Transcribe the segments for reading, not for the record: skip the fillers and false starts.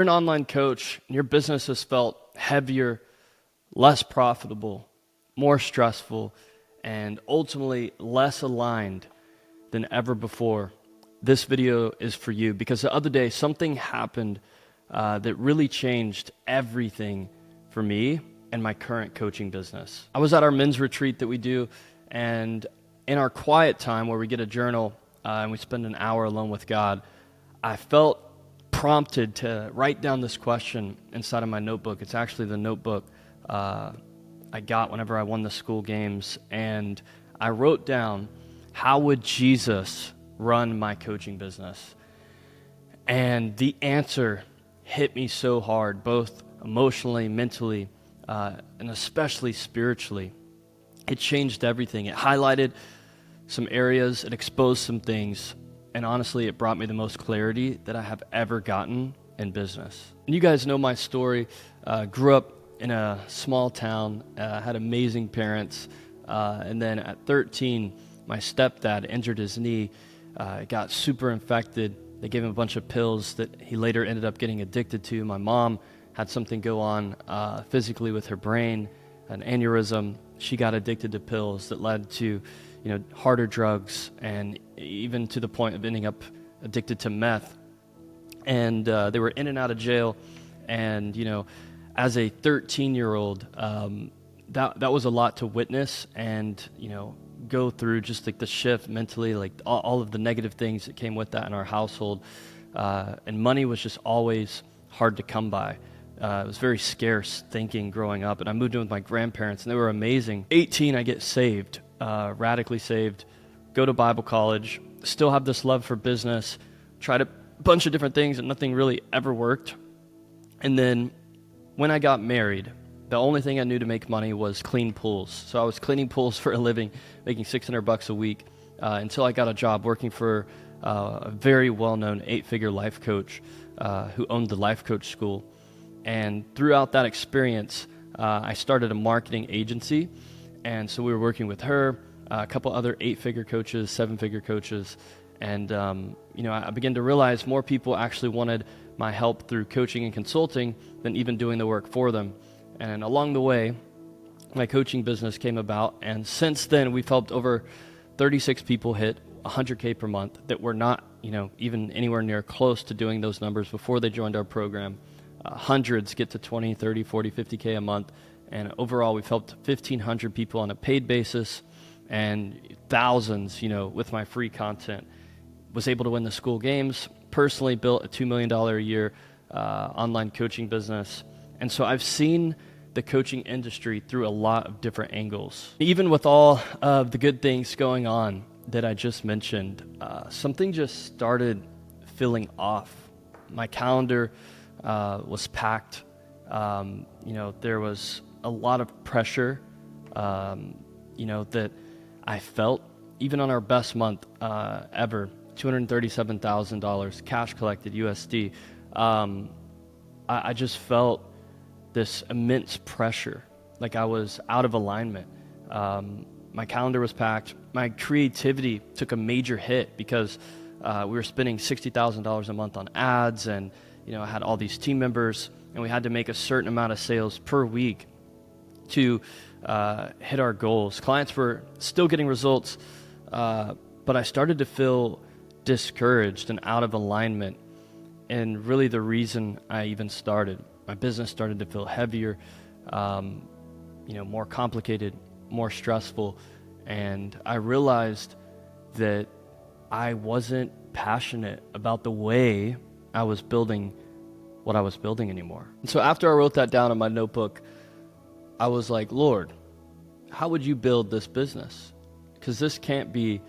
You're an online coach and your business has felt heavier, less profitable, more stressful, and ultimately less aligned than ever before. This video is for you because the other day something happened that really changed everything for me and my current coaching business. I was at our men's retreat that we do, and in our quiet time where we get a journal and we spend an hour alone with God, I felt prompted to write down this question inside of my notebook. It's actually the notebook I got whenever I won the Skool games, and I wrote down, how would Jesus run my coaching business? And the answer hit me so hard, both emotionally, mentally, and especially spiritually. It changed everything. It highlighted some areas, it exposed some things, and honestly, it brought me the most clarity that I have ever gotten in business. And you guys know my story. Grew up in a small town, had amazing parents, and then at 13, my stepdad injured his knee, got super infected. They gave him a bunch of pills that he later ended up getting addicted to. My mom had something go on physically with her brain, an aneurysm. She got addicted to pills that led to, harder drugs, and even to the point of ending up addicted to meth. And they were in and out of jail. And, as a 13-year-old, that was a lot to witness and, go through, just like the shift mentally, like all of the negative things that came with that in our household. And money was just always hard to come by. It was very scarce thinking growing up. And I moved in with my grandparents, and they were amazing. 18, I get saved, radically saved, go to Bible college, still have this love for business, tried a bunch of different things, and nothing really ever worked. And then when I got married, the only thing I knew to make money was clean pools. So I was cleaning pools for a living, making $600 a week, until I got a job working for a very well-known 8-figure life coach who owned the life coach school. And throughout that experience, I started a marketing agency. And so we were working with her, a couple other 8-figure coaches, 7-figure coaches. And, I began to realize more people actually wanted my help through coaching and consulting than even doing the work for them. And along the way, my coaching business came about. And since then, we've helped over 36 people hit 100K per month that were not, even anywhere near close to doing those numbers before they joined our program. Hundreds get to 20, 30, 40, 50K a month. And overall, we've helped 1,500 people on a paid basis, and thousands, with my free content. Was able to win the Skool games, personally built a $2 million a year online coaching business. And so I've seen the coaching industry through a lot of different angles. Even with all of the good things going on that I just mentioned, something just started filling off. My calendar was packed. There was a lot of pressure, that I felt even on our best month ever, $237,000 cash collected USD. I just felt this immense pressure, like I was out of alignment. My calendar was packed. My creativity took a major hit because we were spending $60,000 a month on ads, and I had all these team members, and we had to make a certain amount of sales per week to hit our goals. Clients were still getting results, but I started to feel discouraged and out of alignment. And really the reason I even started, my business started to feel heavier, more complicated, more stressful. And I realized that I wasn't passionate about the way I was building what I was building anymore. And so after I wrote that down in my notebook, I was like, Lord, how would you build this business? Because this can't be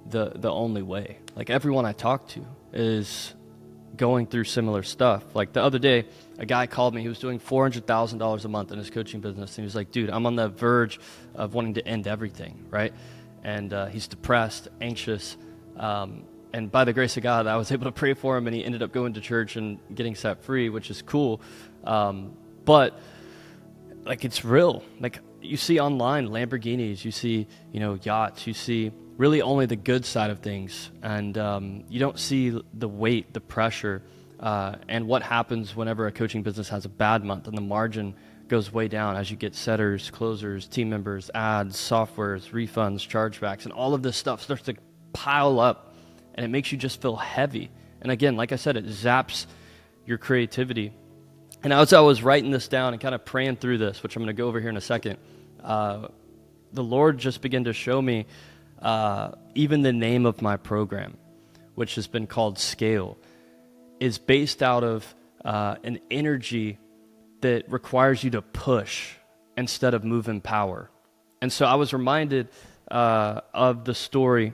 the only way. Like, everyone I talk to is going through similar stuff. Like the other day, a guy called me. He was doing $400,000 a month in his coaching business. And he was like, dude, I'm on the verge of wanting to end everything, right? And he's depressed, anxious. And by the grace of God, I was able to pray for him, and he ended up going to church and getting set free, which is cool. But like, it's real. Like, you see online Lamborghinis, you see, yachts, you see really only the good side of things. And you don't see the weight, the pressure and what happens whenever a coaching business has a bad month and the margin goes way down as you get setters, closers, team members, ads, softwares, refunds, chargebacks, and all of this stuff starts to pile up, and it makes you just feel heavy. And again, like I said, it zaps your creativity. And as I was writing this down and kind of praying through this, which I'm going to go over here in a second, the Lord just began to show me even the name of my program, which has been called Scale, is based out of an energy that requires you to push instead of move in power. And so I was reminded of the story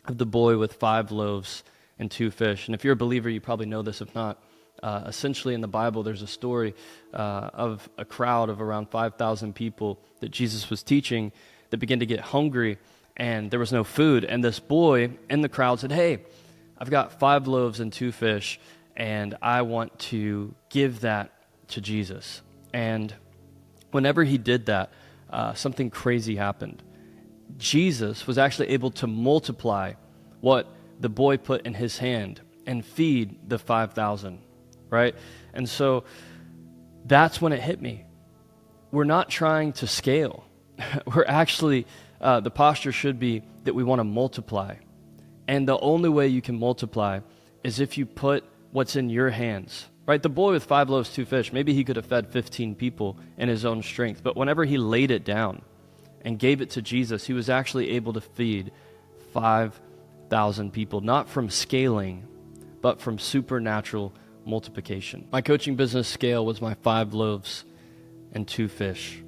of the boy with 5 loaves and 2 fish. And if you're a believer, you probably know this. If not, essentially in the Bible, there's a story of a crowd of around 5,000 people that Jesus was teaching that began to get hungry, and there was no food. And this boy in the crowd said, "Hey, I've got 5 loaves and 2 fish, and I want to give that to Jesus." And whenever he did that, something crazy happened. Jesus was actually able to multiply what the boy put in his hand and feed the 5,000, right? And so that's when it hit me. We're not trying to scale. We're actually, the posture should be that we want to multiply. And the only way you can multiply is if you put what's in your hands, right? The boy with 5 loaves, 2 fish, maybe he could have fed 15 people in his own strength. But whenever he laid it down and gave it to Jesus, he was actually able to feed 5,000 people, not from scaling, but from supernatural multiplication. My coaching business Scale was my 5 loaves and 2 fish.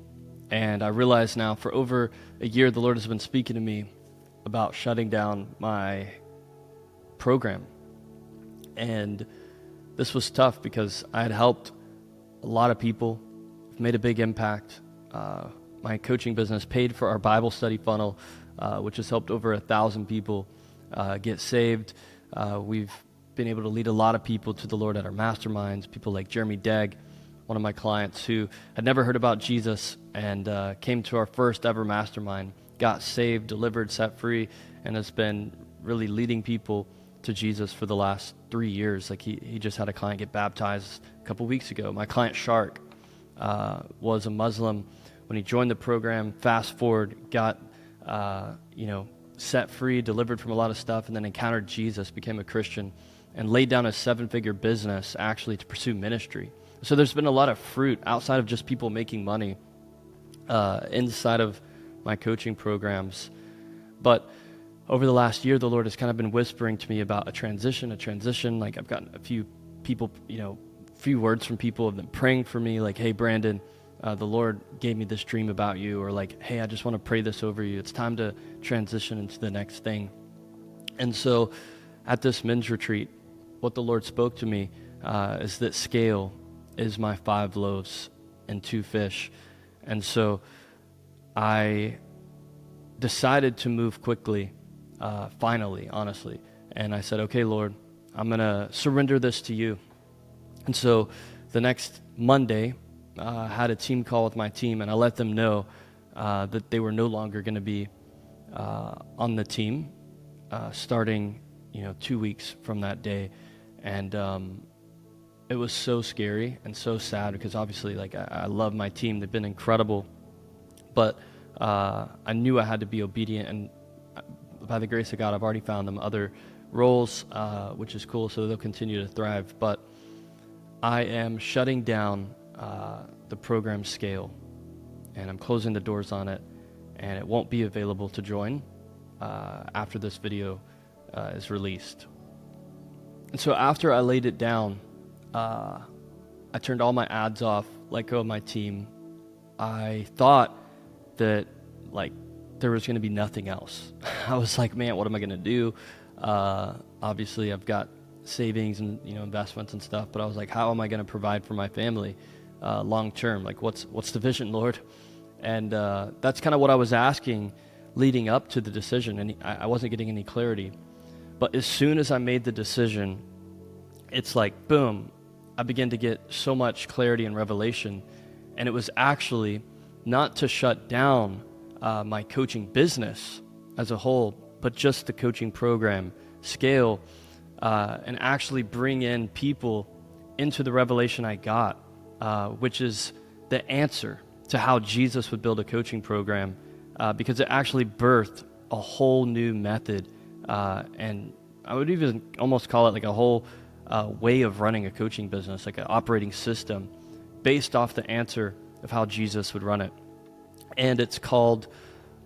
And I realize now for over a year, the Lord has been speaking to me about shutting down my program. And this was tough because I had helped a lot of people, made a big impact. My coaching business paid for our Bible study funnel, which has helped over 1,000 people get saved. We've been able to lead a lot of people to the Lord at our masterminds, people like Jeremy Degg, one of my clients who had never heard about Jesus and came to our first ever mastermind, got saved, delivered, set free, and has been really leading people to Jesus for the last 3 years. Like he just had a client get baptized a couple weeks ago. My client Shark was a Muslim when he joined the program. Fast forward, got set free, delivered from a lot of stuff, and then encountered Jesus, became a Christian, and laid down a 7-figure business actually to pursue ministry. So there's been a lot of fruit outside of just people making money inside of my coaching programs. But over the last year, the Lord has kind of been whispering to me about a transition. Like I've gotten a few people, few words from people have been praying for me, like, "Hey, Brandon, the Lord gave me this dream about you," or like, "Hey, I just want to pray this over you. It's time to transition into the next thing." And so at this men's retreat, what the Lord spoke to me is that Scale is my 5 loaves and 2 fish. And so I decided to move quickly, finally, honestly. And I said, "Okay, Lord, I'm going to surrender this to you." And so the next Monday, I had a team call with my team, and I let them know that they were no longer going to be on the team starting 2 weeks from that day. And it was so scary and so sad because obviously, like, I love my team. They've been incredible. But I knew I had to be obedient, and by the grace of God, I've already found them other roles, which is cool, so they'll continue to thrive. But I am shutting down the program Scale, and I'm closing the doors on it, and it won't be available to join after this video is released. And so after I laid it down, I turned all my ads off, let go of my team. I thought that, like, there was going to be nothing else. I was like, man, what am I going to do? Obviously, I've got savings and investments and stuff, but I was like, how am I going to provide for my family long term? Like, what's the vision, Lord? And that's kind of what I was asking leading up to the decision, and I wasn't getting any clarity. But as soon as I made the decision, it's like, boom, I began to get so much clarity and revelation. And it was actually not to shut down my coaching business as a whole, but just the coaching program Scale. and actually bring in people into the revelation I got, which is the answer to how Jesus would build a coaching program, because it actually birthed a whole new method, and I would even almost call it like a whole way of running a coaching business, like an operating system based off the answer of how Jesus would run it. And it's called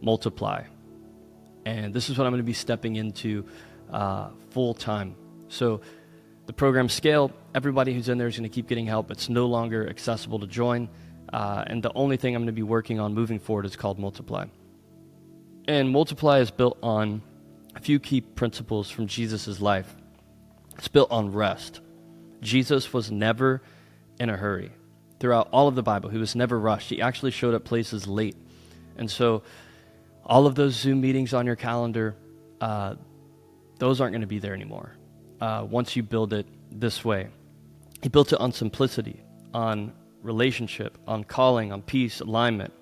Multiply. And this is what I'm going to be stepping into full time. So the program scale, everybody who's in there is going to keep getting help. It's no longer accessible to join. And the only thing I'm going to be working on moving forward is called Multiply. And Multiply is built on a few key principles from Jesus' life. It's built on rest. Jesus was never in a hurry. Throughout all of the Bible, he was never rushed. He actually showed up places late. And so all of those Zoom meetings on your calendar, those aren't going to be there anymore once you build it this way. He built it on simplicity, on relationship, on calling, on peace, alignment.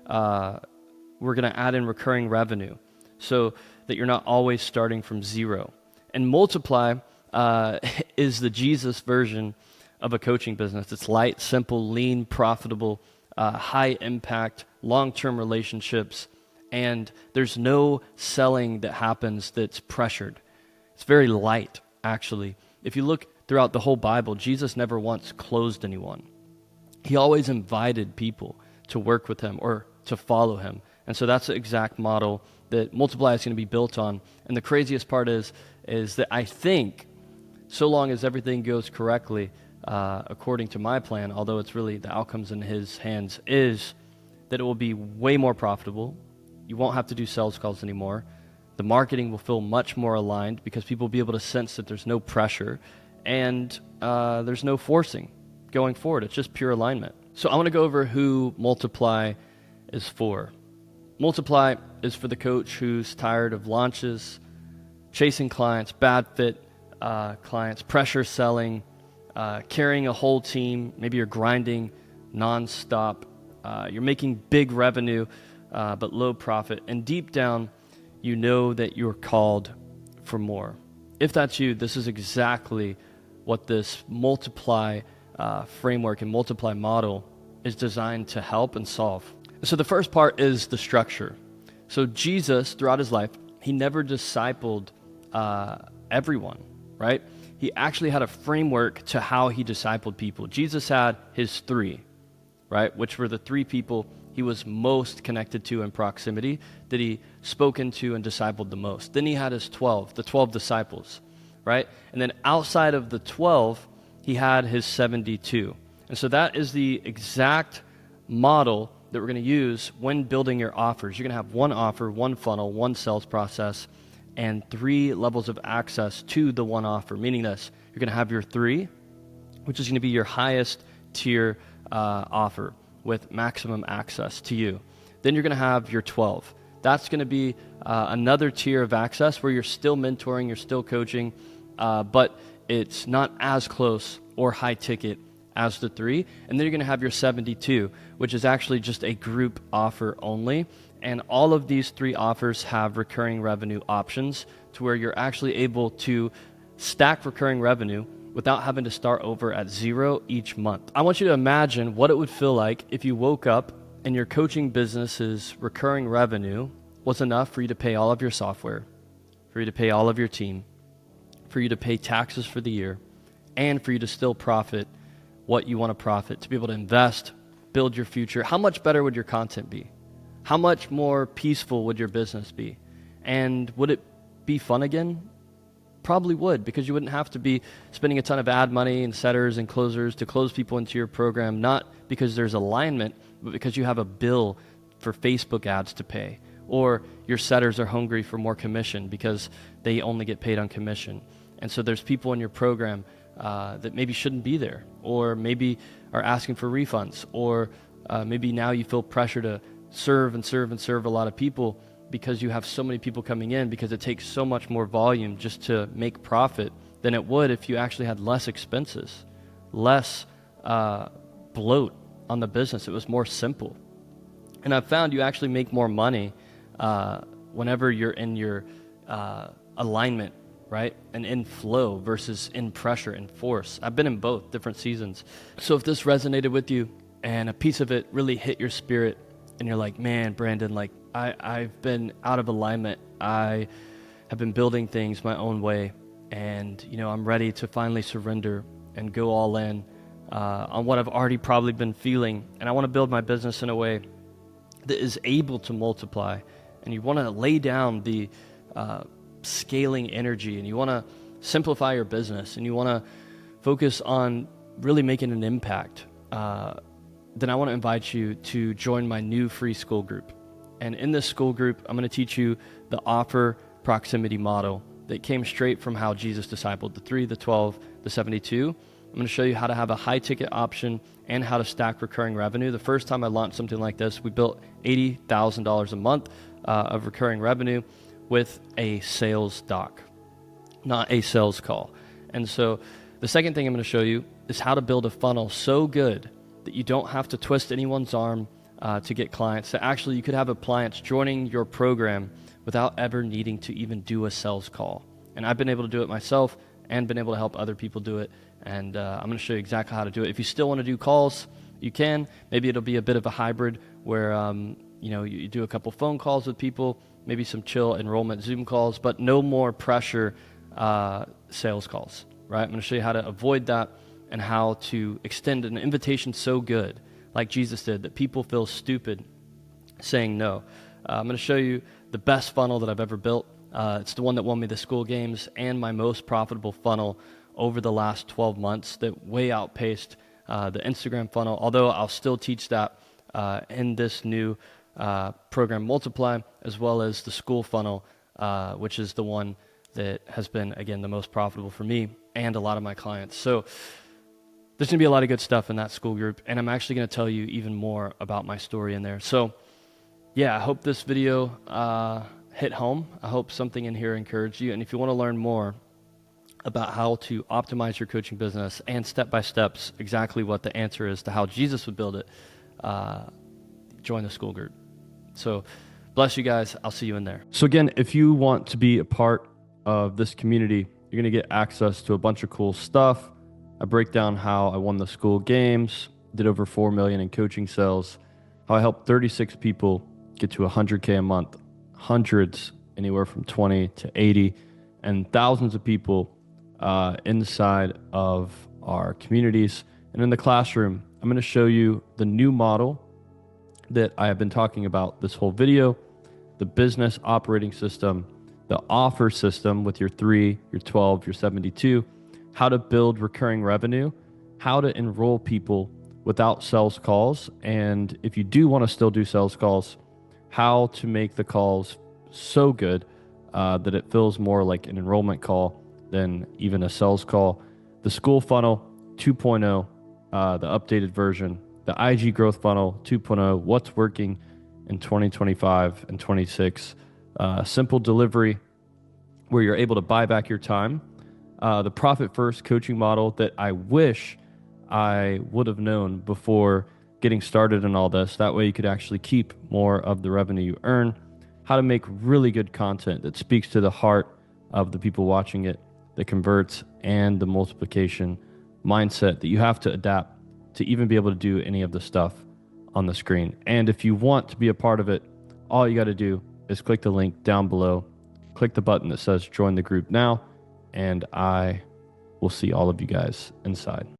We're going to add in recurring revenue so that you're not always starting from zero. And Multiply is the Jesus version of a coaching business. It's light, simple, lean, profitable, high impact, long-term relationships, and there's no selling that happens that's pressured. It's very light, actually. If you look throughout the whole Bible, Jesus never once closed anyone. He always invited people to work with him or to follow him. And so that's the exact model that Multiply is going to be built on. And the craziest part is that I think, so long as everything goes correctly, according to my plan, although it's really the outcomes in his hands, is that it will be way more profitable. You won't have to do sales calls anymore. The marketing will feel much more aligned because people will be able to sense that there's no pressure and there's no forcing going forward. It's just pure alignment. So I want to go over who Multiply is for. Multiply is for the coach who's tired of launches, chasing clients, bad fit clients, pressure selling, carrying a whole team. Maybe you're grinding nonstop. You're making big revenue, but low profit. And deep down, you know that you're called for more. If that's you, this is exactly what this Multiply framework and Multiply model is designed to help and solve. So the first part is the structure. So Jesus, throughout his life, he never discipled everyone, right? He actually had a framework to how he discipled people. Jesus had his three, right? Which were the three people he was most connected to in proximity, that he spoke into and discipled the most. Then he had his 12, the 12 disciples, right? And then outside of the 12, he had his 72. And so that is the exact model that we're going to use when building your offers. You're going to have one offer, one funnel, one sales process, and 3 levels of access to the one offer, meaning this. You're going to have your 3, which is going to be your highest tier offer with maximum access to you. Then you're going to have your 12. That's going to be another tier of access where you're still mentoring, you're still coaching, but it's not as close or high ticket as the 3. And then you're going to have your 72, which is actually just a group offer only. And all of these 3 offers have recurring revenue options to where you're actually able to stack recurring revenue without having to start over at 0 each month. I want you to imagine what it would feel like if you woke up and your coaching business's recurring revenue was enough for you to pay all of your software, for you to pay all of your team, for you to pay taxes for the year, and for you to still profit what you want to profit, to be able to invest, build your future. How much better would your content be? How much more peaceful would your business be? And would it be fun again? Probably would, because you wouldn't have to be spending a ton of ad money and setters and closers to close people into your program, not because there's alignment, but because you have a bill for Facebook ads to pay, or your setters are hungry for more commission because they only get paid on commission. And so there's people in your program that maybe shouldn't be there, or maybe are asking for refunds, or maybe now you feel pressure to serve a lot of people because you have so many people coming in, because it takes so much more volume just to make profit than it would if you actually had less expenses, less bloat on the business. It was more simple. And I've found you actually make more money whenever you're in your alignment, right? And in flow versus in pressure and force. I've been in both different seasons. So if this resonated with you and a piece of it really hit your spirit and you're like, man, Brandon, like I've been out of alignment. I have been building things my own way, and I'm ready to finally surrender and go all in on what I've already probably been feeling. And I want to build my business in a way that is able to multiply. And you want to lay down the scaling energy, and you want to simplify your business, and you want to focus on really making an impact, then I want to invite you to join my new free Skool group. And in this Skool group, I'm going to teach you the offer proximity model that came straight from how Jesus discipled the 3, the 12, the 72. I'm going to show you how to have a high ticket option and how to stack recurring revenue. The first time I launched something like this, we built $80,000 a month of recurring revenue with a sales doc, not a sales call. And so the second thing I'm going to show you is how to build a funnel so good that you don't have to twist anyone's arm to get clients. So actually you could have clients joining your program without ever needing to even do a sales call. And I've been able to do it myself and been able to help other people do it. And I'm going to show you exactly how to do it. If you still want to do calls, you can. Maybe it'll be a bit of a hybrid where you do a couple phone calls with people, maybe some chill enrollment Zoom calls, but no more pressure sales calls, right? I'm going to show you how to avoid that and how to extend an invitation so good, like Jesus did, that people feel stupid saying no. I'm going to show you the best funnel that I've ever built. It's the one that won me the Skool games and my most profitable funnel over the last 12 months that way outpaced the Instagram funnel, although I'll still teach that in this new program Multiply, as well as the Skool funnel, which is the one that has been, again, the most profitable for me and a lot of my clients. So there's going to be a lot of good stuff in that Skool group, and I'm actually going to tell you even more about my story in there. So yeah, I hope this video hit home. I hope something in here encouraged you. And if you want to learn more about how to optimize your coaching business and step-by-steps, exactly what the answer is to how Jesus would build it, join the Skool group. So bless you guys. I'll see you in there. So again, if you want to be a part of this community, you're going to get access to a bunch of cool stuff. I break down how I won the Skool games, did over 4 million in coaching sales, how I helped 36 people get to 100K a month, hundreds anywhere from 20 to 80, and thousands of people inside of our communities. And in the classroom, I'm going to show you the new model that I have been talking about this whole video, the business operating system, the offer system with your 3, your 12, your 72, how to build recurring revenue, how to enroll people without sales calls, and if you do want to still do sales calls, how to make the calls so good that it feels more like an enrollment call than even a sales call. The Skool funnel 2.0, the updated version, the IG growth funnel 2.0, what's working in 2025 and 26, simple delivery where you're able to buy back your time, the profit first coaching model that I wish I would have known before getting started in all this. That way you could actually keep more of the revenue you earn, how to make really good content that speaks to the heart of the people watching it, that converts, and the multiplication mindset that you have to adapt to even be able to do any of the stuff on the screen. And if you want to be a part of it, all you got to do is click the link down below, click the button that says join the group now, and I will see all of you guys inside.